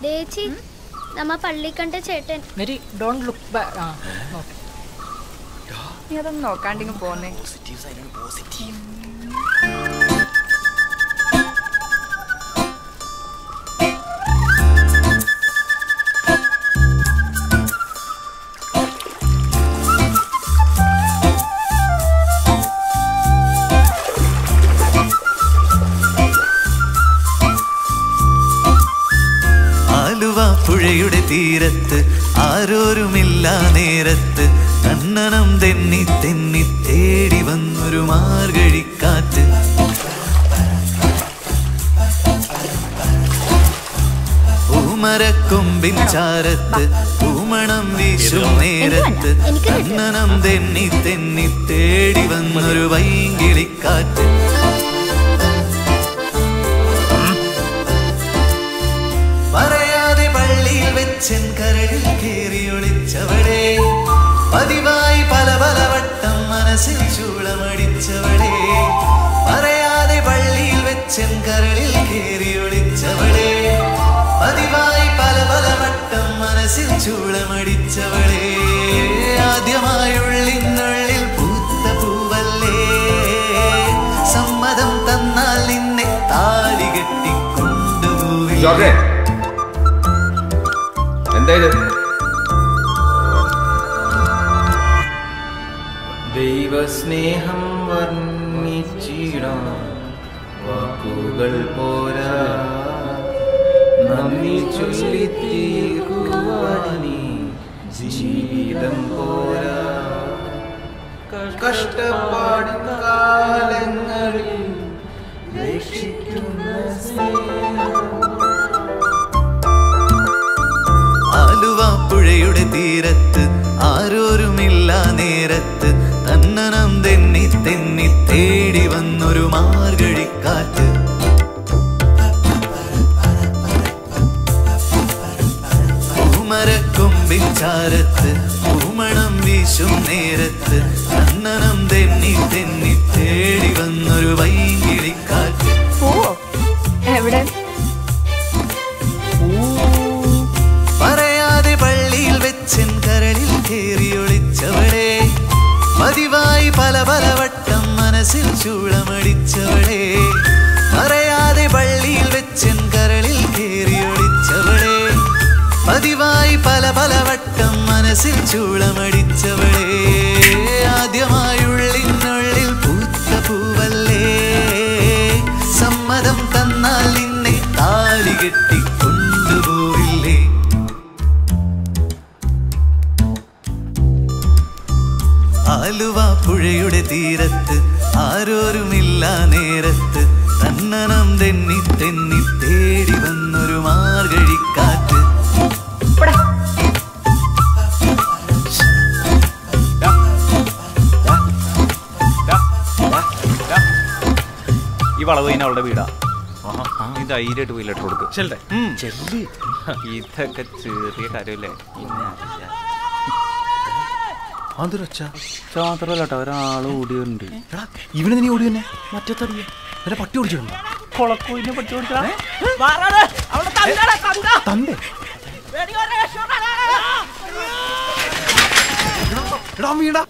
ചേച്ചി നമ്മ പള്ളി കണ്ട ചേട്ടൻ നീ അതൊന്നും നോക്കാണ്ടിങ്ങ് പോന്നേ. പുഴയുടെ തീരത്ത് ആരോരുമില്ല നേരത്ത് കണ്ണനം തെന്നി തെന്നി തേടി വന്നൊരു മാർഗഴിക്കാറ്റ്. പൂമരക്കൊമ്പിൻ ചാരത്ത് പൂമണം വീശും നേരത്ത് കണ്ണനം തെന്നി തെന്നി തേടി വന്നൊരു വൈകിളിക്കാറ്റ്. കരളിൽ കേറിയൊളിച്ചവളെ പതിവായി പല പല വട്ടം മനസ്സിൽ ചൂളമടിച്ചവളെ പറയാതെ പള്ളിയിൽ വെച്ചൻ കരളിൽ കേറിയൊളിച്ചവളെ പതിവായി പല പല വട്ടം മനസ്സിൽ ചൂളമടിച്ചവളെ ആദ്യമായുള്ളിനുള്ളിൽ പൂത്ത പൂവല്ലേ സമ്മതം തന്നാൽ നിന്നെ താലി കെട്ടിക്കൊണ്ടുപോയി. ദൈവസ്നേഹം വർണ്ണിച്ചിടാൻ വാക്കുകൾ പോരാ നന്ദി ചൊല്ലിത്തീർക്കുവാനി ജീവിതം പോരാ കഷ്ടപ്പാടും കാലങ്ങളിൽ രക്ഷിക്കുന്ന സ്നേഹം. പുഴയുടെ തീരത്ത് ആരോരുമില്ല നേരത്ത് തന്നനം തെന്നി തെന്നി തേടി വന്നൊരു മാർഗഴിക്കാറ്റ്. പൂമരക്കൊമ്പിൻ ചാരത്ത് പൂമണം വീശും നേരത്ത് തന്നനം തെന്നി തെന്നി തേടി വന്നൊരു വൈകിളിക്കാറ്റ്. എവിടെ പള്ളിയിൽ വെച്ചൻ കരളിൽ കേറിയൊളിച്ചവളെ പതിവായി പല പല വട്ടം മനസ്സിൽ ചൂളമടിച്ചവളെ പറയാതെ പള്ളിയിൽ വെച്ചൻ കരളിൽ കേറിയൊളിച്ചവളെ പതിവായി പല പല വട്ടം മനസ്സിൽ ചൂളമടിച്ചവളെ ആദ്യമായുള്ളിനുള്ളിൽ പൂത്ത പൂവല്ലേ സമ്മതം തന്നാൽ നിന്നെ താലി കെട്ടിക്കൊണ്ടുപോവില്ലേ. ആലുവ പുഴയുടെ തീരത്ത് ആരോരുമില്ല നേരത്ത് തന്നനം തെന്നി തെന്നി തേടി വന്നൊരു മാർഗഴിക്കാറ്റ്. ഈ വളവ് കഴിഞ്ഞ അവളുടെ വീടാ. ഇത് ധൈര്യമായിട്ട് പോയി ലെറ്റർ കൊടുക്കും. ഇതൊക്കെ ചെറിയ കാര്യമല്ലേ. മാത്രമല്ല ഒരാൾ ഓടിയുണ്ട്. ഇവന് നീ ഓടി തന്നെ മറ്റേ തടിയെ പട്ടി ഓടിച്ചിട്ടുണ്ടോ? കൊളക്കൂലിനെ പട്ടി ഓടിച്ചാ വീടാ